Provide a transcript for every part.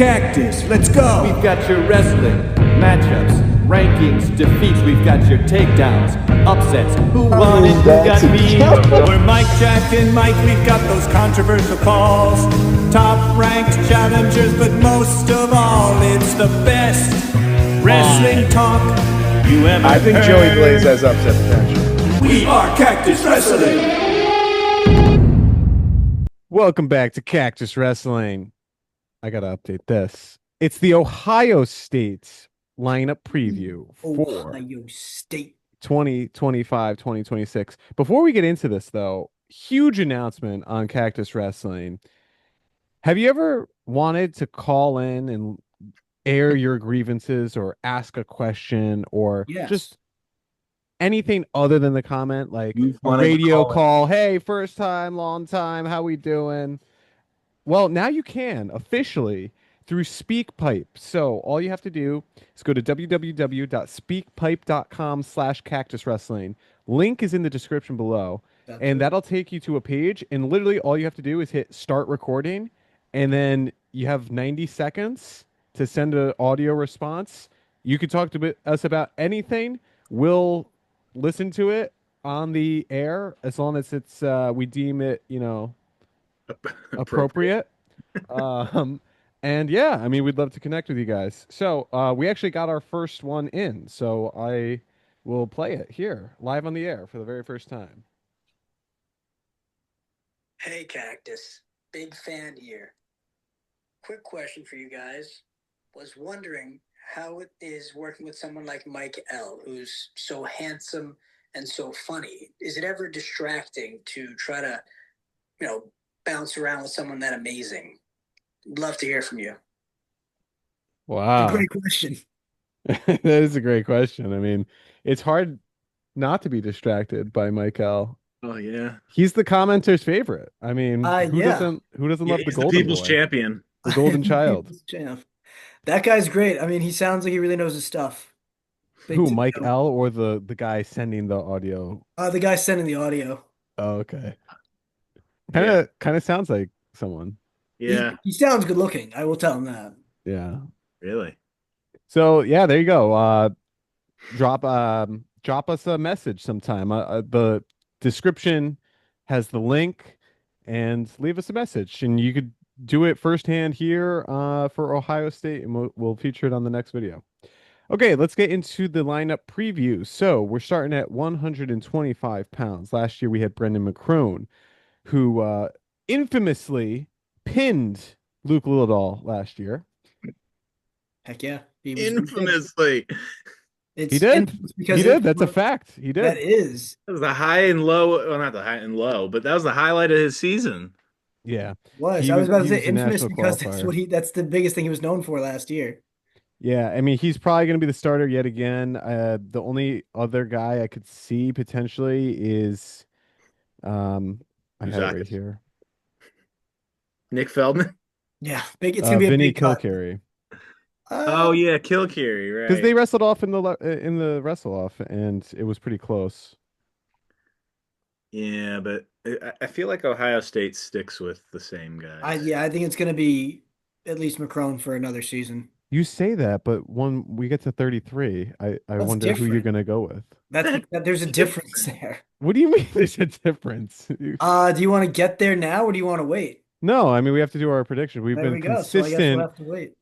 Cactus. Let's go. We've got your wrestling, matchups, rankings, defeats. We've got your takedowns, upsets. Who won it? Who got beat? We're Mike, Jack, and Mike. We've got those controversial calls. Top ranked challengers, but most of all, it's the best wrestling talk you ever I think heard. Joey Blaze has upset potential. We are Cactus Wrestling. Welcome back to Cactus Wrestling. I gotta update this. It's the Ohio State lineup preview for Ohio State 2025-2026. Before we get into this, though, huge announcement on Cactus Wrestling. Have you ever wanted to call in and air your grievances or ask a question or just anything other than the comment, like a radio call? Hey, first time, long time, how we doing? Well, now you can officially through SpeakPipe. So all you have to do is go to www.speakpipe.com/Cactus Wrestling. Link is in the description below, and that'll take you to a page. And literally all you have to do is hit start recording, and then you have 90 seconds to send an audio response. You can talk to us about anything. We'll listen to it on the air as long as it's we deem it, appropriate. And yeah, I mean, we'd love to connect with you guys. So we actually got our first one in, so I will play it here live on the air for the very first time. Hey Cactus, big fan here. Quick question for you guys. Was wondering how it is working with someone like Mike L, who's so handsome and so funny. Is it ever distracting to try to, bounce around with someone that amazing? Love to hear from you. Wow. Great question. That is a great question. I mean, it's hard not to be distracted by Michael. Oh yeah, he's the commenter's favorite. I mean, who doesn't love the golden people's boy? Champion, the golden child? That guy's great. I mean, he sounds like he really knows his stuff. Who, Mike L or the guy sending the audio? The guy sending the audio. Oh, okay. Kind of sounds like someone. Yeah, he sounds good looking. I will tell him that. Yeah. Really? So yeah, there you go. Drop us a message sometime. The description has the link, and leave us a message. And you could do it firsthand here for Ohio State, and we'll feature it on the next video. Okay, let's get into the lineup preview. So we're starting at 125 pounds. Last year we had Brendan McCrone, who infamously pinned Luke Lillidahl last year. Heck yeah. Infamously. He did. He did. That's a fact. He did. That is. That was the high and low. Well, not the high and low, but that was the highlight of his season. Yeah. I was about to say infamous because that's the biggest thing he was known for last year. Yeah, I mean, he's probably going to be the starter yet again. The only other guy I could see potentially is I have it right here. Nick Feldman? Yeah, it's going to be Vinny a big Kilcarry. Oh yeah, Kilcarry, right? Because they wrestled off in the wrestle off, and it was pretty close. Yeah, but I feel like Ohio State sticks with the same guys. I think it's going to be at least McCrone for another season. You say that, but when we get to 33, I wonder who you're going to go with. There's a difference there. What do you mean there's a difference? Do you want to get there now, or do you want to wait? No, I mean, we have to do our prediction. We've been consistent. So I guess we'll have to wait.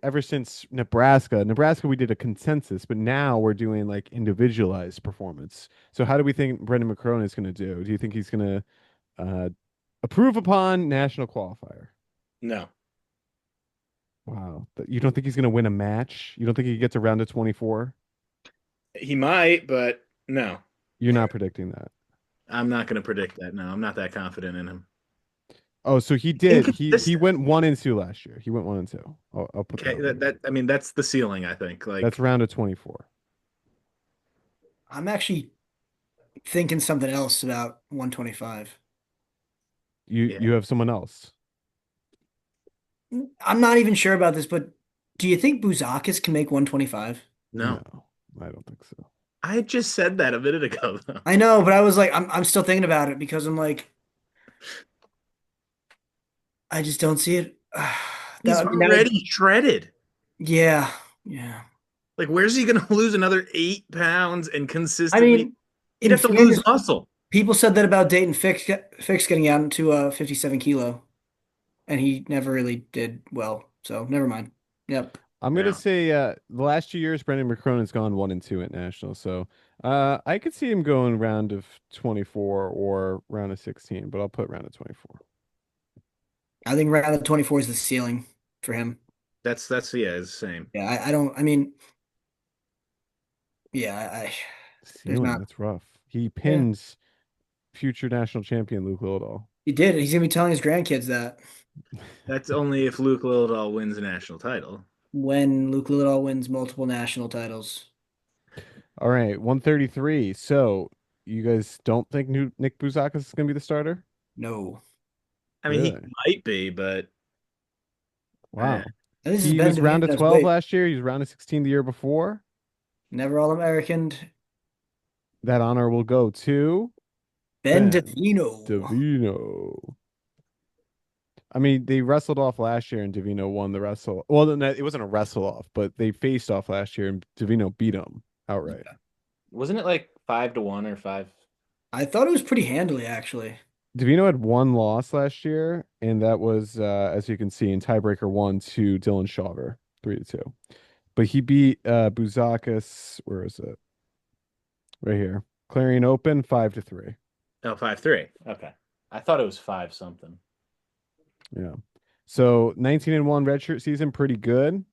Ever since Nebraska, we did a consensus, but now we're doing like individualized performance. So how do we think Brendan McCrone is going to do? Do you think he's going to approve upon national qualifier? No. Wow. You don't think he's going to win a match? You don't think he gets around to 24? He might, but no. You're not predicting that. I'm not going to predict that. No, I'm not that confident in him. Oh, so he did. He went 1-2 last year. He went 1-2. I'll put that. I mean, that's the ceiling. I think. Like that's round of 24. I'm actually thinking something else about 125. You have someone else. I'm not even sure about this, but do you think Bouzakis can make 125? No, I don't think so. I just said that a minute ago. Though. I know, but I was like, I'm still thinking about it because I'm like, I just don't see it. He's I mean, that would, already shredded. yeah, yeah. Like, where's he going to lose another 8 pounds and I consistently? mean, He'd in have to lose fairness, muscle. people said that about Dayton Fix getting out into 57 kilo, and he never really did well. So never mind. Yep. I'm gonna Yeah. say the last 2 years, Brendan McCronen's gone 1-2 at nationals, so I could see him going round of 24 or round of 16, but I'll put round of 24. I think round of 24 is the ceiling for him. That's yeah, it's the same. Yeah, I don't. I mean, yeah, there's Ceiling, not. that's rough. He Yeah, pins future national champion Luke Lilledall. he did. He's gonna be telling his grandkids that That's only if Luke Lilledall wins a national title. when Luke Liddell wins multiple national titles. All right, 133. So you guys don't think Nick Bouzakis is gonna be the starter? No, I mean, he Really? might be, but eh. Wow. and this is He Ben was round of DeVito's 12 weight. last year. He was round of 16 the year before. Never All American. That honor will go to Ben Ben DeVino. Davino. I mean, they wrestled off last year and Davino won the wrestle. Well, no, it wasn't a wrestle off, but they faced off last year and Davino beat him outright. Wasn't it like 5-1 or five? I thought it was pretty handily, actually. Davino had one loss last year, and that was, as you can see, in tiebreaker one to Dylan Shaver, 3-2. But he beat Bouzakis. Where is it? Right here. Clarion Open 5-3. Oh, 5-3. Okay. I thought it was five something. Yeah. So 19-1 redshirt season, pretty good.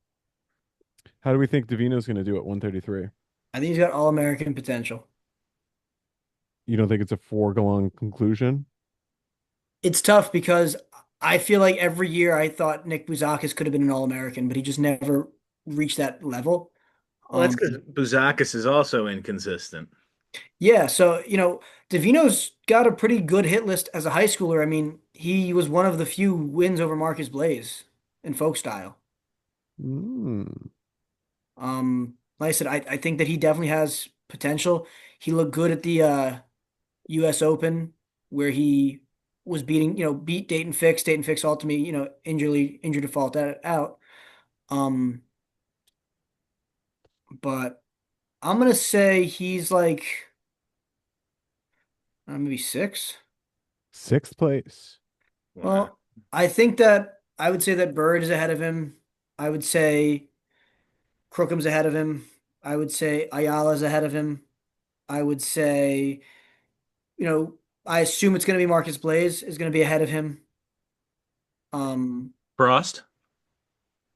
How do we think Davino's going to do at 133? I think he's got All American potential. You don't think it's a foregone conclusion? It's tough because I feel like every year I thought Nick Bouzakis could have been an All American, but he just never reached that level. Well, that's Um, because Buzakis is also inconsistent. yeah, so Davino's got a pretty good hit list as a high schooler. I mean, he was one of the few wins over Marcus Blaze in folk style. Mm. Like I said, I think that he definitely has potential. He looked good at the US Open where he was beat Dayton Fix. Dayton Fix ultimately, injured to fault that out. Um, but I'm gonna say he's like maybe six. Sixth place. Wow. Well, I think that I would say that Bird is ahead of him. I would say Crookham's ahead of him. I would say Ayala's ahead of him. I would say, I assume it's going to be Marcus Blaze is going to be ahead of him. Frost,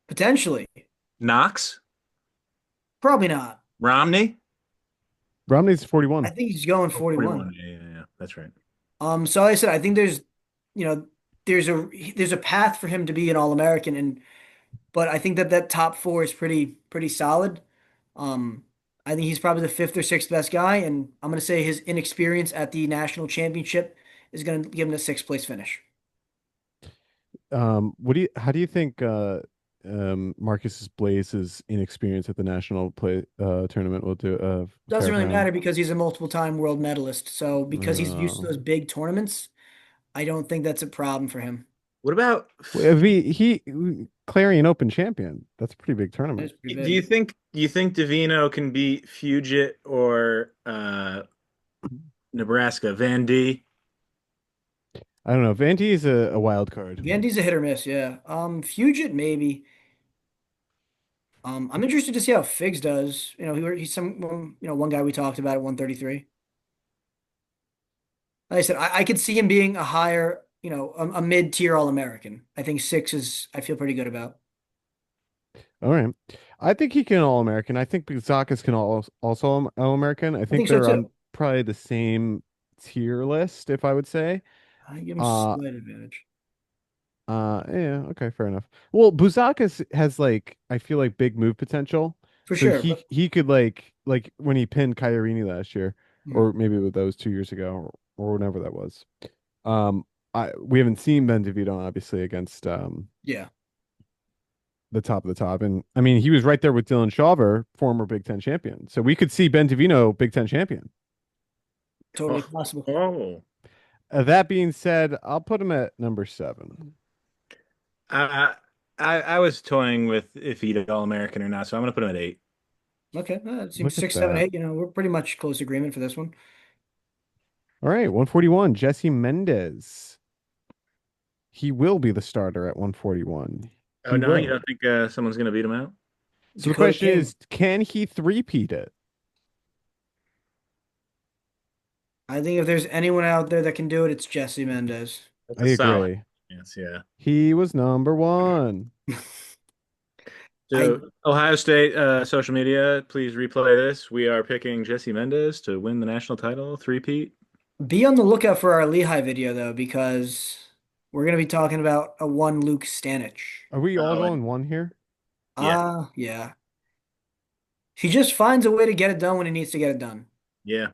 Potentially, Knox, probably not. Romney. Romney's I 41. think he's going Oh, 41. 41. Yeah, that's right. So like I said, I think you know, there's a path for him to be an All-American, but I think that that top four is pretty solid. Um, I think he's probably the fifth or sixth best guy, and I'm going to say his inexperience at the national championship is going to give him the sixth place finish. How do you think Marcus Blaze's inexperience at the national play tournament will do Doesn't fare for really him? matter because he's a multiple-time world medalist. So because he's used to Uh, those big tournaments, I don't think that's a problem for him. What about? well, if he Clarion Open champion. That's a pretty big tournament. That's pretty Do you big. think Davino can beat Fugit or Nebraska Van D? I don't know. Vandy is a wild card. Vandy's a hit or miss, yeah. Fugit maybe. I'm interested to see how Figs does. He's one guy we talked about at 133. Like I said, I could see him being a higher, a mid-tier All-American. I think six is I feel pretty good about. All right. I think he can All American. I think Zakis can also All American. I I think think so they're on too. probably the same tier list, if I would say. I give him Uh, slight advantage. yeah, okay, fair enough. Well, Buzakis has like I feel like big move potential. For So sure, he but he could like when he pinned Kairini last year, hmm, or maybe with those 2 years ago, or whenever that was. Um, we haven't seen Ben DeVito obviously against yeah, the top of the top, and I mean he was right there with Dylan Shaver, former Big Ten champion. So we could see Ben DeVito Big Ten champion. totally Oh, possible. oh. That being said, I'll put him at number 7. I I was toying with if he'd All American or not, so I'm gonna put him at 8. Okay, it seems Look at 6, 7, that. 8. We're pretty much close agreement for this one. All right, 141, Jesse Mendez. He will be the starter at 141. Oh He no, you will. don't think someone's gonna beat him out? So the Dakota question King. is, can he three-peat it? I think if there's anyone out there that can do it, it's Jesse Mendez. That's I a solid agree. chance, yeah. He was number one. I So Ohio State social media, please replay this. We are picking Jesse Mendez to win the national title, three-peat. Be on the lookout for our Lehigh video though, because we're gonna be talking about a one Luke Stanich. Are we all Oh, and going one here? yeah, Yeah. He just finds a way to get it done when he needs to get it done. yeah,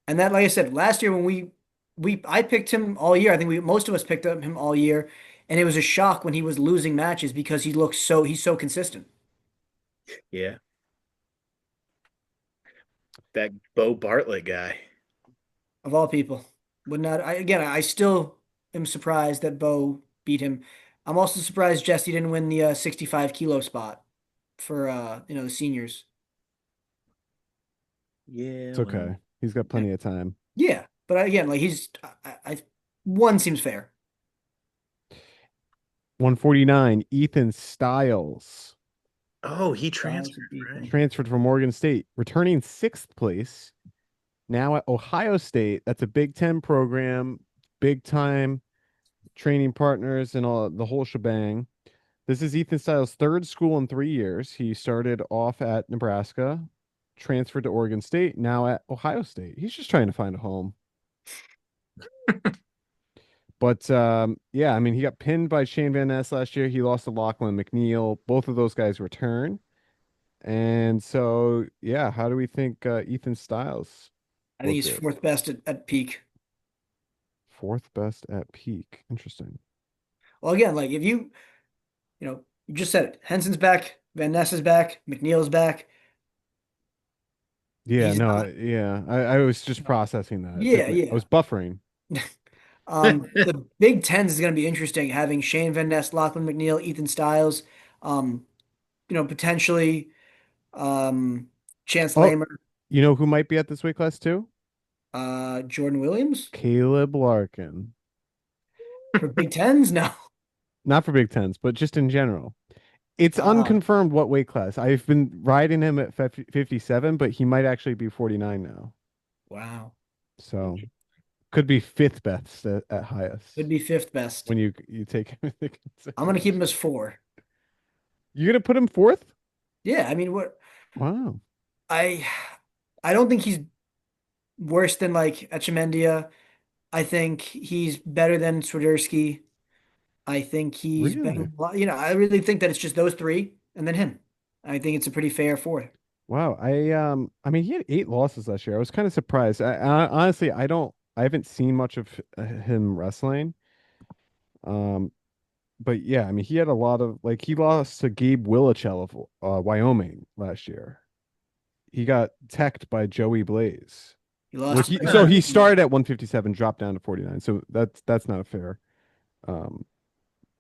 And that, like I said, last year when I picked him all year. I think we most of us picked up him all year, and it was a shock when he was losing matches because he's so consistent. yeah. That Bo Bartlett guy. Of all people. Would not I still am surprised that Bo beat him. I'm also surprised Jesse didn't win the 65 kilo spot for the seniors. Yeah, It's well, okay. He's got plenty of time. Yeah, but again, like he's one seems fair. 149, Ethan Styles. oh, he Styles transferred, would beat right? him. Transferred from Oregon State, returning sixth place. Now at Ohio State. That's a Big Ten program, big time training partners and all the whole shebang. This is Ethan Styles' third school in 3 years. He started off at Nebraska, transferred to Oregon State, now at Ohio State. He's just trying to find a home. But yeah, I mean, he got pinned by Shane Van Ness last year. He lost to Lachlan McNeil. Both of those guys return. And so, yeah, how do we think Ethan Styles I think will he's do? fourth best at peak. Fourth best at peak. Interesting. Well, again, like if you just said it. Henson's back, Van Ness is back, McNeil's back. Yeah, He's no, not. I was just processing that. It took Yeah, me, I yeah. was buffering. The Big Tens is going to be interesting having Shane Van Ness, Lachlan McNeil, Ethan Styles, um, potentially Chance Oh, Lamer, you know who might be at this weight class too? Jordan Williams Caleb Larkin. for Big Tens. No, Not for Big Tens, but just in general. It's uh, unconfirmed what weight class. I've been riding him at 57, but he might actually be 49 now. wow, So could be fifth best at could highest be fifth best. when you take him into I'm going to keep him consideration. as four. You're gonna put him fourth? Yeah, I mean, what Wow. I I don't think he's worse than like Echemendia. I think he's better than Swiderski. I think he's better. Really? I really think that it's just those three and then him. I think it's a pretty fair fourth. Wow. I mean he had 8 losses last year. I was kind of surprised. I honestly I haven't seen much of him wrestling. Um but yeah, I mean he had a lot of like he lost to Gabe Willichel of Wyoming last year. He got teched by Joey Blaze. He Well, lost. so he started at 157, dropped down to 49. So that's not fair. Um,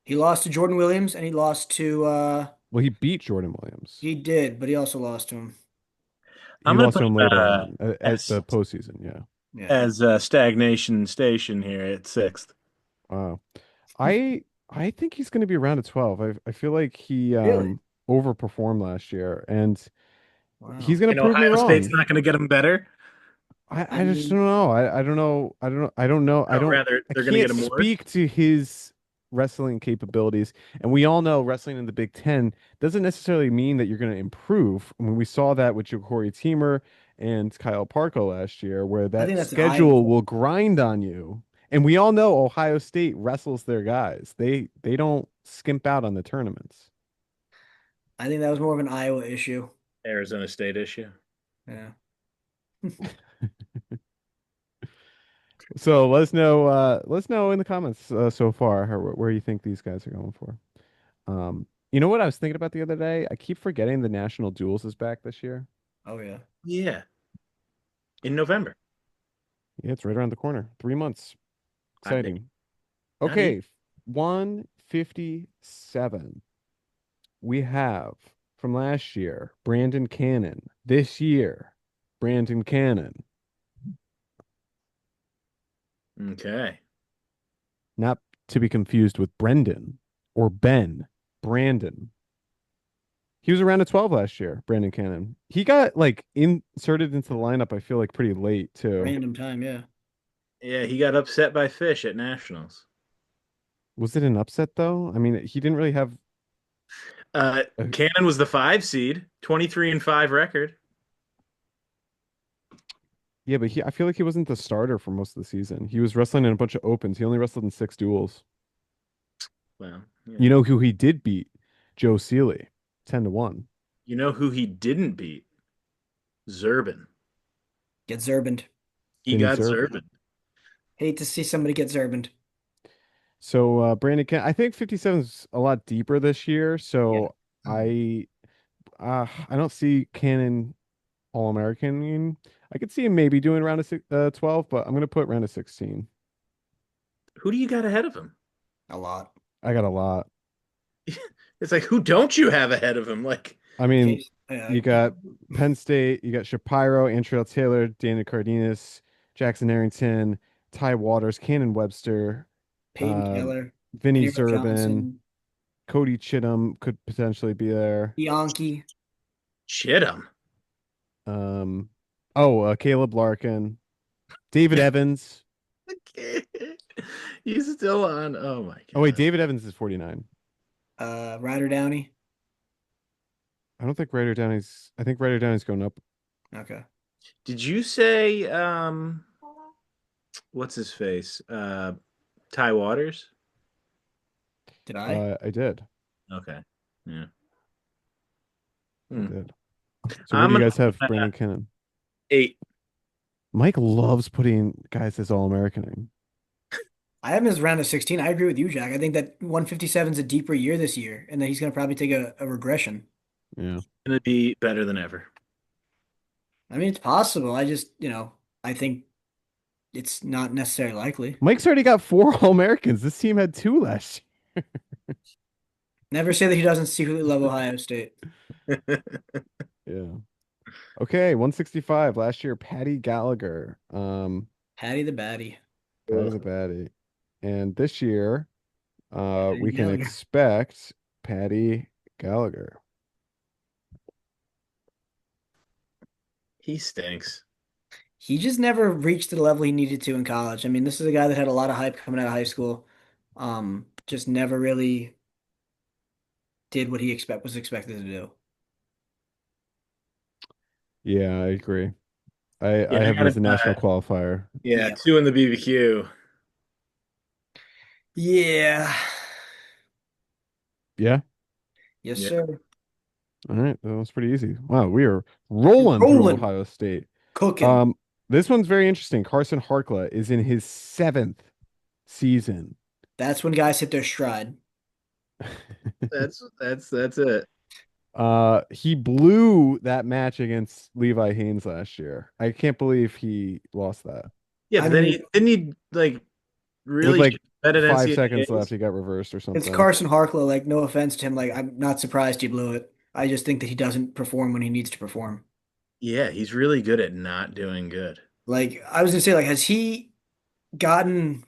He lost to Jordan Williams, and he lost to. well, he beat Jordan Williams. He did, but he also lost to him. He I'm gonna lost put to him him later on at as the postseason. Yeah. Yeah, as stagnation station here at sixth. Wow. I think he's going to be around at 12. I feel like he really. overperformed last year, and he's Wow. going to And prove me Ohio State's wrong. not gonna get him better. I I just mean, don't know. I don't know. I don't know. I don't know. Oh, rather, I they're gonna get can't him worse. speak to his wrestling capabilities. And we all know wrestling in the Big Ten doesn't necessarily mean that you're going to improve. I mean, we saw that with Ja'Cory Teamer and Kyle Parko last year, where I that think that's an Iowa schedule thing. will grind on you. And we all know Ohio State wrestles their guys. They don't skimp out on the tournaments. I think that was more of an Iowa issue. Arizona State issue. Yeah. So let us know in the comments so far where you think these guys are going for. You know what I was thinking about the other day? I keep forgetting the National Duels is back this year. Oh yeah. Yeah, in November. Yeah, it's right around the corner. 3 months. I think Exciting. not even. Okay, 157. we have from last year, Brandon Cannon. This year, Brandon Cannon. Okay. Not to be confused with Brendan or Ben. Brandon. He was around a 12 last year, Brandon Cannon. He got like inserted into the lineup, I feel like pretty late too. Random time, yeah. Yeah, he got upset by Fish at Nationals. Was it an upset though? I mean, he didn't really have a, Cannon was the 5 seed, 23-5 record. yeah, but I feel like he wasn't the starter for most of the season. He was wrestling in a bunch of opens. He only wrestled in 6 duels. Well, yeah. You know who he did beat? Joe Seeley, 10-1. You know who he didn't beat? Zerbin. Get Zerbined. He Vinny got Zerb. Zerbin. Hate to see somebody get Zerbined. So Brandon Cannon, I think 57 is a lot deeper this year. Yeah. So I don't see Cannon All American. I could see him maybe doing round of 12, but I'm gonna put round of 16. Who do you got ahead of him? A lot. I got a lot. It's like, who don't you have ahead of him? Like, I mean, Case, you got Penn State, you got Shapiro, Antrell Taylor, Daniel Cardenas, Jackson Arrington, Ty Waters, Cannon Webster, Peyton uh, Taylor, Vinny Aniro Zerbin, Johnson, Cody Chittum could potentially be there. Bianchi, Chittum. Um, Caleb Larkin, David Evans. He's still on. Oh my Oh wait, god. David Evans is 49. Ryder Downey. I don't think Ryder Downey's. I think Ryder Downey's going up. Okay. Did you say what's his face? Ty Waters? Did I? I did. Okay. Yeah. I Hmm. did. So where I'm do you gonna guys have put Brandon Cannon? 8. Mike loves putting guys as All-Americaning. I have him as round of 16. I agree with you, Jack. I think that 157 is a deeper year this year, and that he's going to probably take a regression. Yeah. Gonna be better than ever. I mean, it's possible. I just, I think it's not necessarily likely. Mike's already got 4 All-Americans. This team had 2 last Never say that he doesn't secretly love Ohio State. year. Yeah. Okay, 165 last year. Patty Gallagher. Patty the Batty. Patty the Batty. And this year, Patty we can Gallagher. expect Patty Gallagher. He stinks. He just never reached the level he needed to in college. I mean, this is a guy that had a lot of hype coming out of high school. Just never really did what he was expected to do. Yeah, I agree. I Yeah, I have him as gotta a national qualifier. yeah, Yeah. 2 in the BBQ. Yeah. Yeah. Yes, Yeah. sir. All right. That was pretty easy. Wow, we are rolling through Rolling. Ohio State. Cooking. This one's very interesting. Carson Harkla is in his 7th season. That's when guys hit their stride. That's it. He blew that match against Levi Haynes last year. I can't believe he lost that. Yeah, I but then mean, he didn't he like With really like bet at 5 seconds NCAAs? left, he got reversed or it's something. Carson Harkla. Like, no offense to him. Like, I'm not surprised he blew it. I just think that he doesn't perform when he needs to perform. Yeah, he's really good at not doing good. Like, I was gonna say, like, hasn't he gotten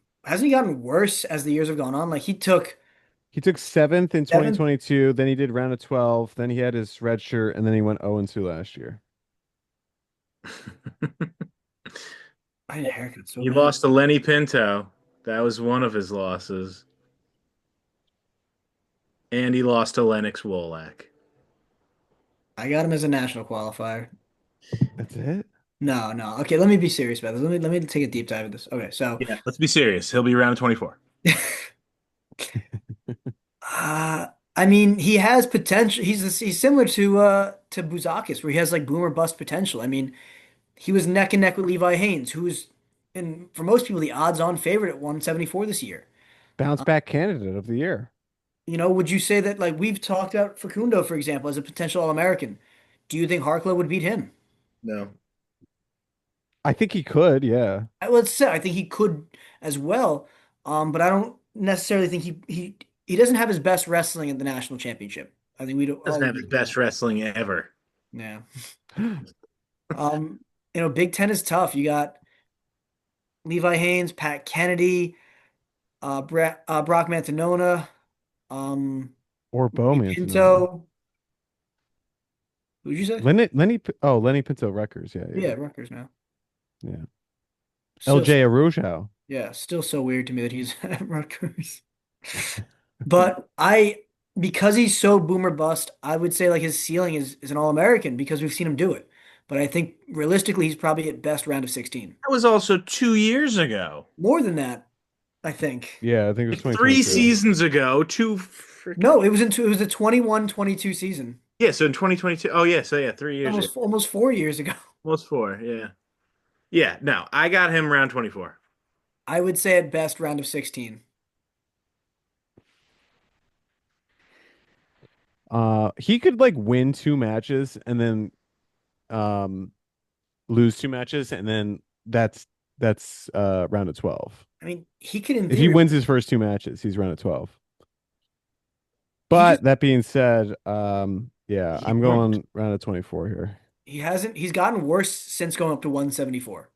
worse as the years have gone on? Like, he took He took 7th in seventh. 2022, then he did round of 12, then he had his red shirt, and then he went 0-2 last year. I had a haircut so He bad. lost to Lenny Pinto. That was one of his losses. And he lost to Lennox Wolak. I got him as a national qualifier. That's it? No, no. Okay, let me be serious about this. Let me take a deep dive into this. Okay, so Yeah, let's be serious. He'll be around 24. I mean, he has potential. He's similar to Buzakis, where he has like boomer bust potential. I mean, he was neck and neck with Levi Haynes, who's and for most people the odds-on favorite at 174 this year. Bounce back candidate of the year. Would you say that like we've talked about Facundo, for example, as a potential All-American? Do you think Harkla would beat him? No. I think he could, yeah. Let's say I think he could as well. But I don't necessarily think he doesn't have his best wrestling at the national championship. I think we'd Doesn't all have his agree with best that. wrestling ever. Yeah. Big Ten is tough. You got Levi Haynes, Pat Kennedy, Brock Mantanona, Or Lenny Bowman to know. Pinto. Who'd you say? Lenny Pinto Records. Yeah, Yeah, Rutgers now. yeah. Still, LJ Araujo. yeah, still so weird to me that he's at Rutgers. But because he's so boomer bust, I would say like his ceiling is an All-American because we've seen him do it. But I think realistically, he's probably at best round of 16. That was also 2 years ago. More than that, I think. Yeah, I think it was Like 3 2022. seasons ago, two freaking No, it was a 21-22 season. yeah. So in 2022, oh yeah, so yeah, 3 years ago, Almost 4 years ago. almost four, yeah, yeah. No, I got him round 24. I would say at best round of 16. He could like win two matches and then um lose two matches, and then that's round of 12. I mean, he could in If he theory wins his first two matches, he's round of 12. he just But that being said, yeah, he I'm worked. going round of 24 here. He's gotten worse since going up to 174.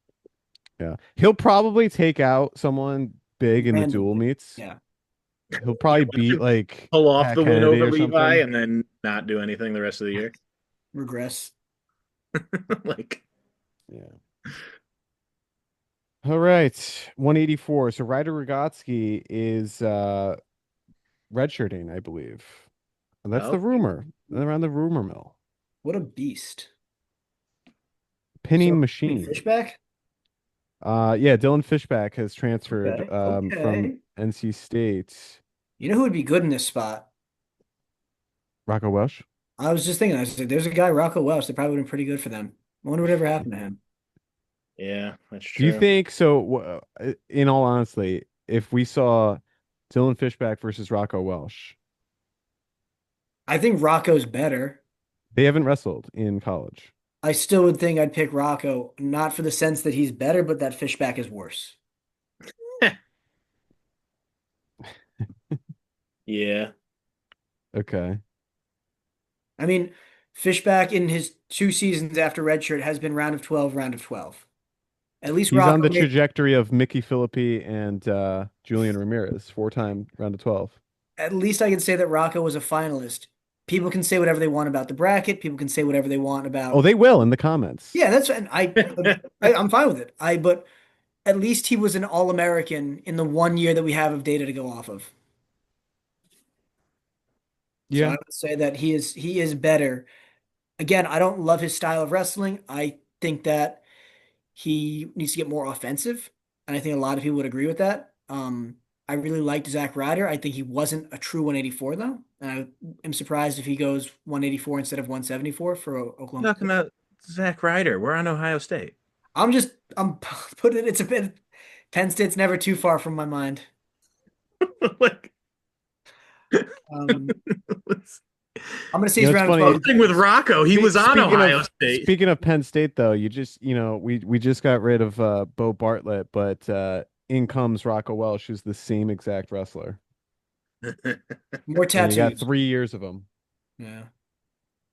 Yeah. He'll probably take out someone big in the dual Randomly. meets. Yeah. He'll probably beat like Pull off Pat the win Kennedy over or Levi something. and then not do anything the rest of the year. Regress. Like, Yeah. All right. 184. So Ryder Rogotsky is redshirting, I believe. And that's the oh, rumor. Around the rumor mill. What a beast. Pinning So machine. Fishback? Yeah, Dylan Fishback has transferred Okay. from Okay. NC State. You know who would be good in this spot? Rocco Welsh. I was just thinking, I was like, there's a guy, Rocco Welsh, that probably would have been pretty good for them. I wonder whatever happened to him. yeah, that's Do you true. think so? In all honesty, if we saw Dylan Fishback versus Rocco Welsh, I think Rocco's better. they haven't wrestled in college. I still would think I'd pick Rocco, not for the sense that he's better, but that Fishback is worse. Yeah, Okay. I mean, Fishback in his 2 seasons after redshirt has been round of 12, round of 12. At least He's on Rocco the made, trajectory of Mickey Philippi and Julian Ramirez, four-time round of 12. at least I can say that Rocco was a finalist. People can say whatever they want about the bracket. People can say whatever they want Oh, about. they will in the comments. Yeah, that's and I'm fine with it. But at least he was an All-American in the 1 year that we have of data to go off of. So I Yeah. would say that he is better. Again, I don't love his style of wrestling. I think that he needs to get more offensive, and I think a lot of people would agree with that. I really liked Zack Ryder. I think he wasn't a true 184 though, and I am surprised if he goes 184 instead of 174 for Oklahoma talking State. about Zach Ryder. We're on Ohio State. I'm putting it's a bit Penn State's never too far from my mind. Like, Um, I'm gonna say You know, he's it's round of funny. 12. thing with Rocco, he was on Speaking Ohio of State. speaking of Penn State, though, we just got rid of Bo Bartlett, but in comes Rocco Welsh, who's the same exact wrestler, More and you got tattoos. 3 years of him. Yeah.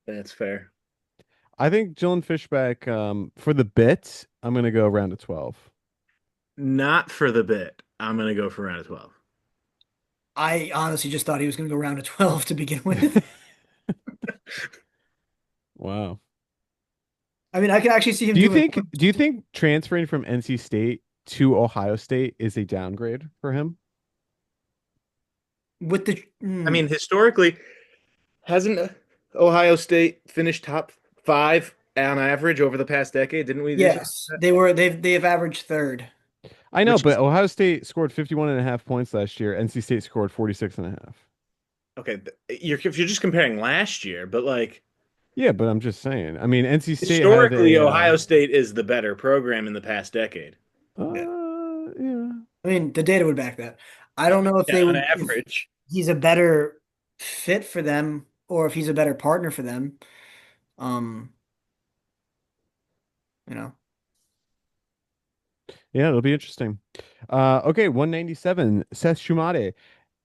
That's fair. I think Dylan Fishback, for the bit, I'm gonna go round of 12. Not for the bit. I'm gonna go for round of 12. I honestly just thought he was gonna go round of 12 to begin with. Wow. I mean, I could actually see him Do you doing think transferring from NC State to Ohio State is a downgrade for him? with the I mean, historically, hasn't Ohio State finished top 5 on average over the past decade? Didn't we do something yes, like they've averaged third. I know, Which but is- Ohio State scored 51.5 points last year. NC State scored 46.5. that? Okay, if you're just comparing last year, but like Yeah, but I'm just saying. I mean, NC State had historically, a Ohio State is the better program in the past decade. yeah. I mean, the data would back that. I don't know if Yeah, they on would if average. he's a better fit for them or if he's a better partner for them. Um, you know. Yeah, it'll be interesting. Okay, 197. Seth Shumate.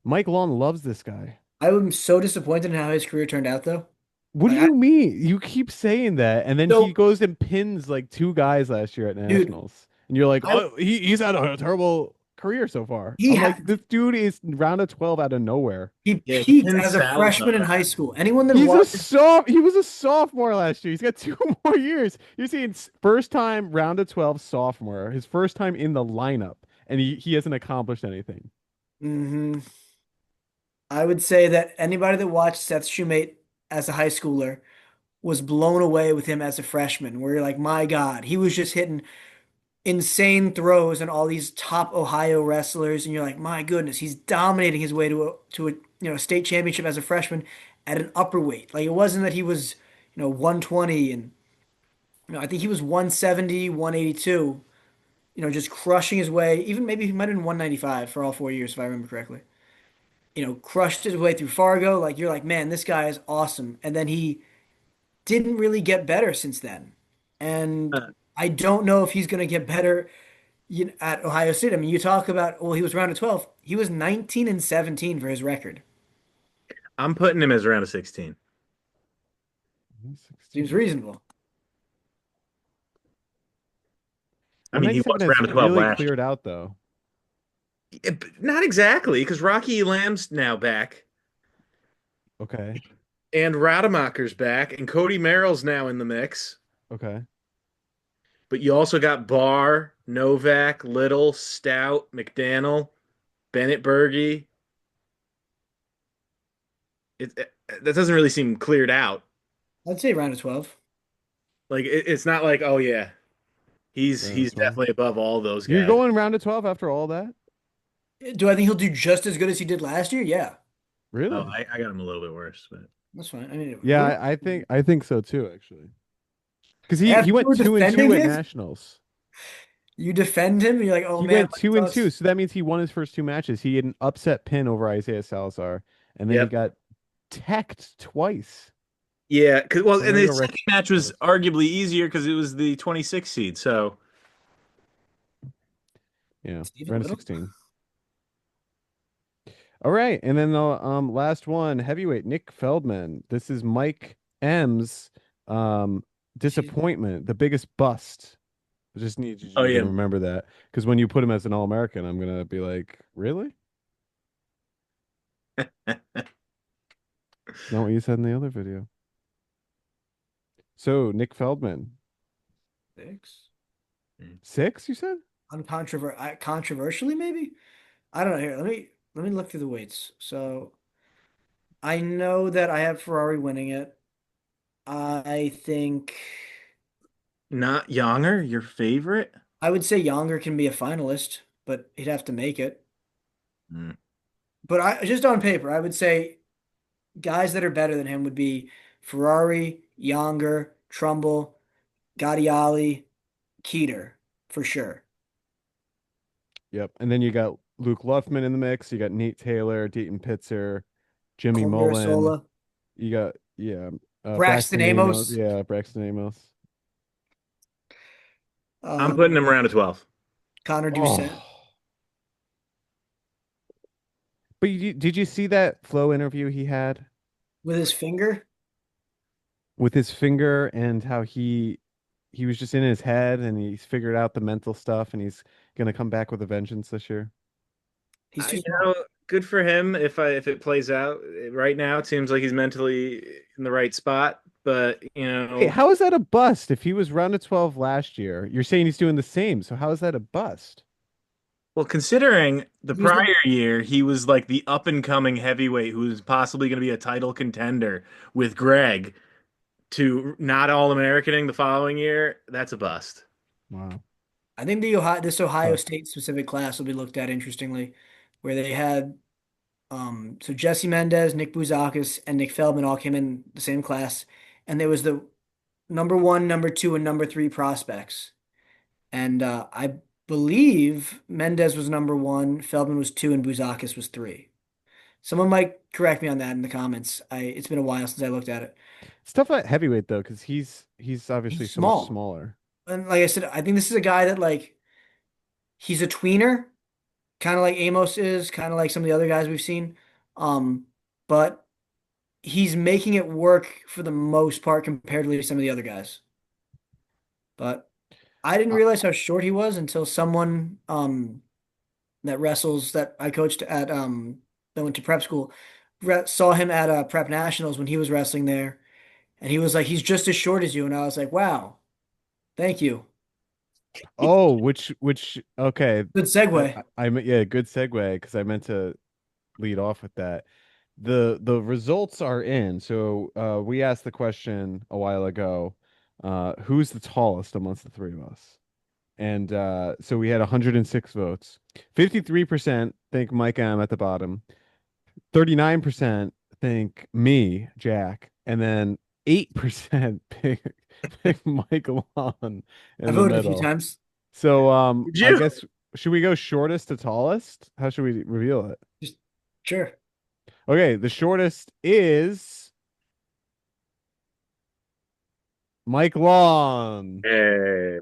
Mike Long loves this guy. I'm so disappointed in how his career turned out, though. What do Like, I, you mean? You keep saying that, and then he so, goes and pins like two guys last year at dude, nationals, and you're like, I oh, he's had a terrible career so far. he I'm like, had this dude is round of 12 out of nowhere. he Yeah, he peaked pinned as a freshman in Salazar. high school. Anyone that He's a watches, soft. He was a sophomore last year. He's got two more years. You're seeing first time round of 12 sophomore, his first time in the lineup, and he hasn't accomplished anything. hmm I would say that anybody that watched Seth Shumate as a high schooler was blown away with him as a freshman. Where you're like, my God, he was just hitting insane throws and all these top Ohio wrestlers, and you're like, my goodness, he's dominating his way to a state championship as a freshman at an upper weight. Like it wasn't that he was 120 and I think he was 170, 182, just crushing his way. Even maybe he might have been 195 for all 4 years if I remember correctly. Crushed his way through Fargo. Like you're like, man, this guy is awesome. And then he didn't really get better since then. And I don't know if he's going to get better at Ohio State. I mean, you talk about, well, he was round of 12. He was 19 and 17 for his record. I'm putting him as around a 16. Seems 16. reasonable. I mean, he 197 was has round of 12 really last year. cleared out though. Not exactly, because Rocky Lamb's now back, Okay. and Rademacher's back, and Cody Merrill's now in the mix. Okay. But you also got Barr, Novak, Little, Stout, McDaniel, Bennett Berge. That doesn't really seem cleared out. I'd say round of 12. Like it's not like, oh yeah, Round of he's 12. definitely above all those You're guys. going round of 12 after all that? Do I think he'll do just as good as he did last year? Yeah, Oh, Really? I got him a little bit worse, but that's fine. I mean, Yeah, I think so too, actually. Because he after you went were 2-2 defending at him, nationals. you defend him, and you're like, oh He man, went my 2-2, thoughts. so that means he won his first two matches. He had an upset pin over Isaiah Salazar, and then he yep. got teched twice. Yeah, cause well, I'm and gonna the go second match was arguably easier because it was the 26 seed. So Yeah, Stephen round of Little. 16. All right, and then the last one, heavyweight Nick Feldman. This is Mike M's disappointment, the biggest bust. I just need oh you to yeah, remember that because when you put him as an All-American, I'm gonna be like, really? Not what you said in the other video. So Nick Feldman, Six. 6, you said? Controversially, maybe. I don't know. Here, let me look through the weights. So I know that I have Ferrari winning it. I think not Younger, your favorite. I would say Younger can be a finalist, but he'd have to make it. Mm. But I just on paper, I would say guys that are better than him would be Ferrari, Younger, Trumbull, Gadiali, Keeter for sure. Yep. And then you got Luke Luffman in the mix. You got Nate Taylor, Dayton Pitzer, Jimmy Colmir Mullen. Sola, You got Braxton Braxton Amos. Amos, Yeah, Braxton Amos. I'm putting him um, around a 12. Connor Doucette Oh. But did you see that flow interview he had with his finger. with his finger and how he was just in his head and he's figured out the mental stuff and he's gonna come back with a vengeance this year? He's too You small. know, good for him if it plays out. Right now, it seems like he's mentally in the right spot. But Wait, how is that a bust if he was round of 12 last year? You're saying he's doing the same, so how is that a bust? well, considering the He was prior the year, he was like the up and coming heavyweight who's possibly going to be a title contender with Greg to not all Americaning the following year. That's a bust. Wow. I think this Ohio Tough. State specific class will be looked at interestingly, where they had so Jesse Mendez, Nick Bouzakis, and Nick Feldman all came in the same class, and there was the number one, number two, and number three prospects, and I believe Mendez was number one, Feldman was two, and Bouzakis was three. Someone might correct me on that in the comments. It's been a while since I looked at it. It's tough at heavyweight though, because he's obviously He's so much small, smaller. and like I said, I think this is a guy that like he's a tweener kind of like Amos is, kind of like some of the other guys we've seen. Um, but he's making it work for the most part comparatively to some of the other guys. But I didn't Uh, realize how short he was until someone that wrestles that I coached at that went to prep school saw him at prep nationals when he was wrestling there, and he was like, he's just as short as you, and I was like, wow, thank you. oh, okay. Good segue. Yeah, good segue because I meant to lead off with that. The results are in. So we asked the question a while ago, who's the tallest amongst the three of us? And so we had 106 votes. 53% think Mike M at the bottom. 39% think me, Jack, and then 8% pick Michael on I in the voted a few middle. times. So Did I you? guess should we go shortest to tallest? How should we reveal it? Just sure. Okay, the shortest is Mike Long, Hey.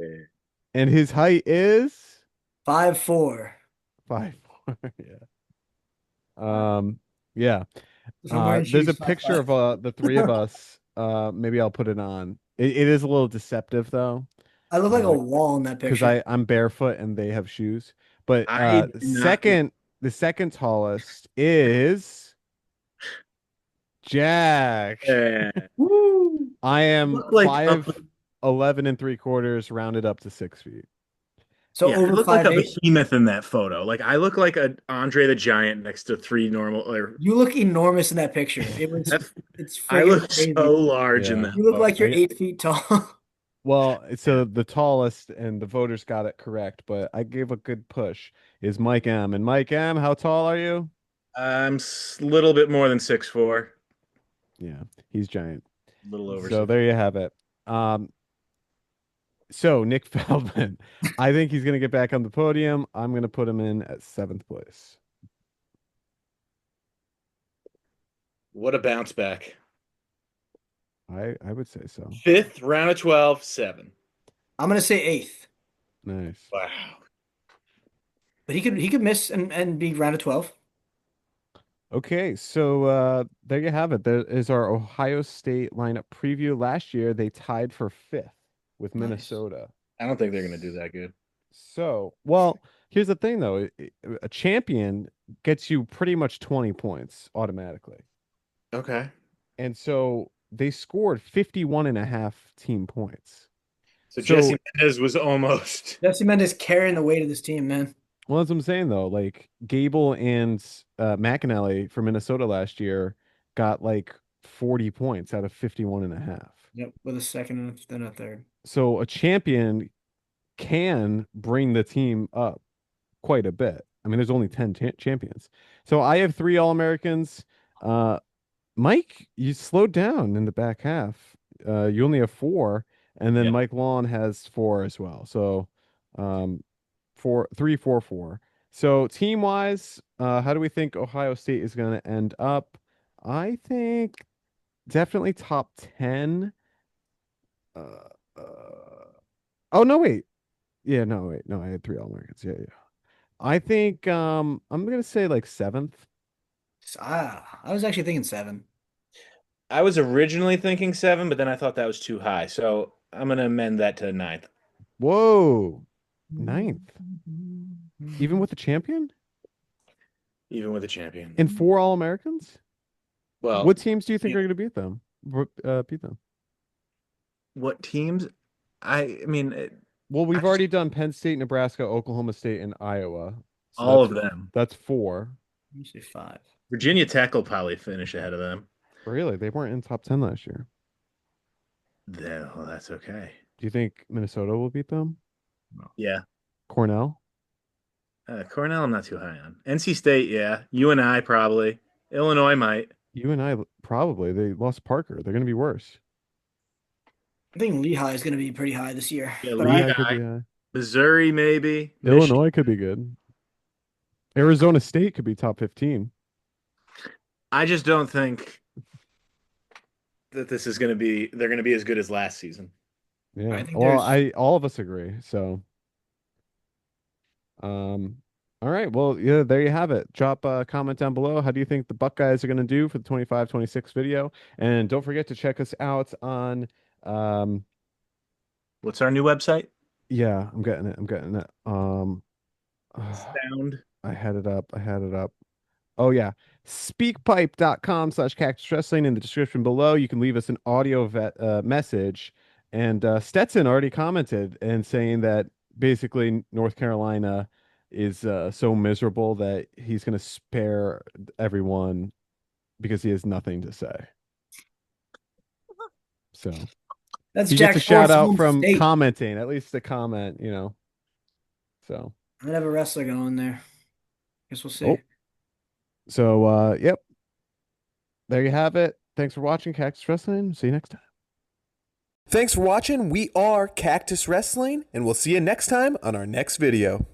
and his height is 5'4". 5'4". Yeah. Wow. Um, yeah. So I'm wearing There's a shoes, five picture five. of the three of us. Maybe I'll put it on. It is a little deceptive though, I look like a wall in that because picture. I'm barefoot and they have shoes. But I do not know. the second tallest is Jack. Yeah. Woo! I am Look like a, 5'11" and 3/4, rounded up to 6 feet. So yeah, I over look like five a eight. behemoth in that photo. Like I look like a Andre the Giant next to three normal. Or You look enormous in that picture. that's It's I friggin' look so crazy. large in Yeah. that You look photo. like you're 8 feet tall. Well, so the tallest and the voters got it correct, but I gave a good push is Mike M. And Mike M, how tall are you? I'm a little bit more than 6'4", Yeah, he's giant. a little over So six. there you have it. Um, so Nick Feldman, I think he's gonna get back on the podium. I'm gonna put him in at seventh place. What a bounce back! I would say so. Fifth round of 12, 7. I'm gonna say eighth, Nice. Wow. but he could miss and be round of 12. Okay, so there you have it. There is our Ohio State lineup preview. Last year they tied for fifth with Nice. Minnesota. I don't think they're gonna do that good. So, well, here's the thing though. A champion gets you pretty much 20 points automatically. Okay. And so they scored 51 and a half team points. So So, Jesse Mendez was almost. Jesse Mendez carrying the weight of this team, man. well, that's what I'm saying though. Like Gable and McAnally for Minnesota last year got like 40 points out of 51 and a half. Yep, with a second and then a third. So a champion can bring the team up quite a bit. I mean, there's only 10 champions. So I have three All-Americans. Uh, Mike, you slowed down in the back half. You only have four, and then Yeah. Mike Lawn has four as well. So, um, four, three, four, four. So team wise, how do we think Ohio State is going to end up? I think definitely top 10. Uh, oh no, wait. Yeah, no, wait. No, I had three All-Americans. Yeah, yeah. I think I'm gonna say like seventh. I was actually thinking seven. I was originally thinking 7, but then I thought that was too high. So I'm gonna amend that to ninth. Whoa, ninth. Even with the champion Even with a champion. and four All-Americans? Well, What teams do you think are gonna beat them? Beat them? what teams? I mean, Well, we've already done Penn State, Nebraska, Oklahoma State, and Iowa. So all of them. that's four. Let me say five. Virginia Tech will probably finish ahead of them. Really, they weren't in top 10 last year. Well, that's okay. Do you think Minnesota will beat them? Yeah. Cornell? Cornell, I'm not too high on. NC State, yeah. UNI probably. Illinois might. You and I probably. They lost Parker. They're gonna be worse. I think Lehigh is going to be pretty high this year. Yeah, But Lehigh I, could be high. Missouri maybe. Illinois could be good. Arizona State could be top 15. I just don't think that this is going to be. They're going to be as good as last season. Yeah. I think Well, there's all of us agree. So, um, All right. Well, yeah, there you have it. Drop a comment down below. How do you think the Buckeyes are going to do for the 25-26 video? And don't forget to check us out on, um, What's our new website? yeah, I'm getting it. I'm getting it. Sound. I had it up. I had it up. Oh yeah. Speakpipe.com/Cactus Wrestling in the description below. You can leave us an audio message. And Stetson already commented and saying that basically North Carolina is so miserable that he's going to spare everyone because he has nothing to say. So That's he gets Jack a shout Sports' out home from state. commenting, at least a comment, you know. So, I'm gonna have a wrestler going there. Guess we'll oh, see. so yep. There you have it. Thanks for watching Cactus Wrestling. See you next time. Thanks for watching. We are Cactus Wrestling, and we'll see you next time on our next video.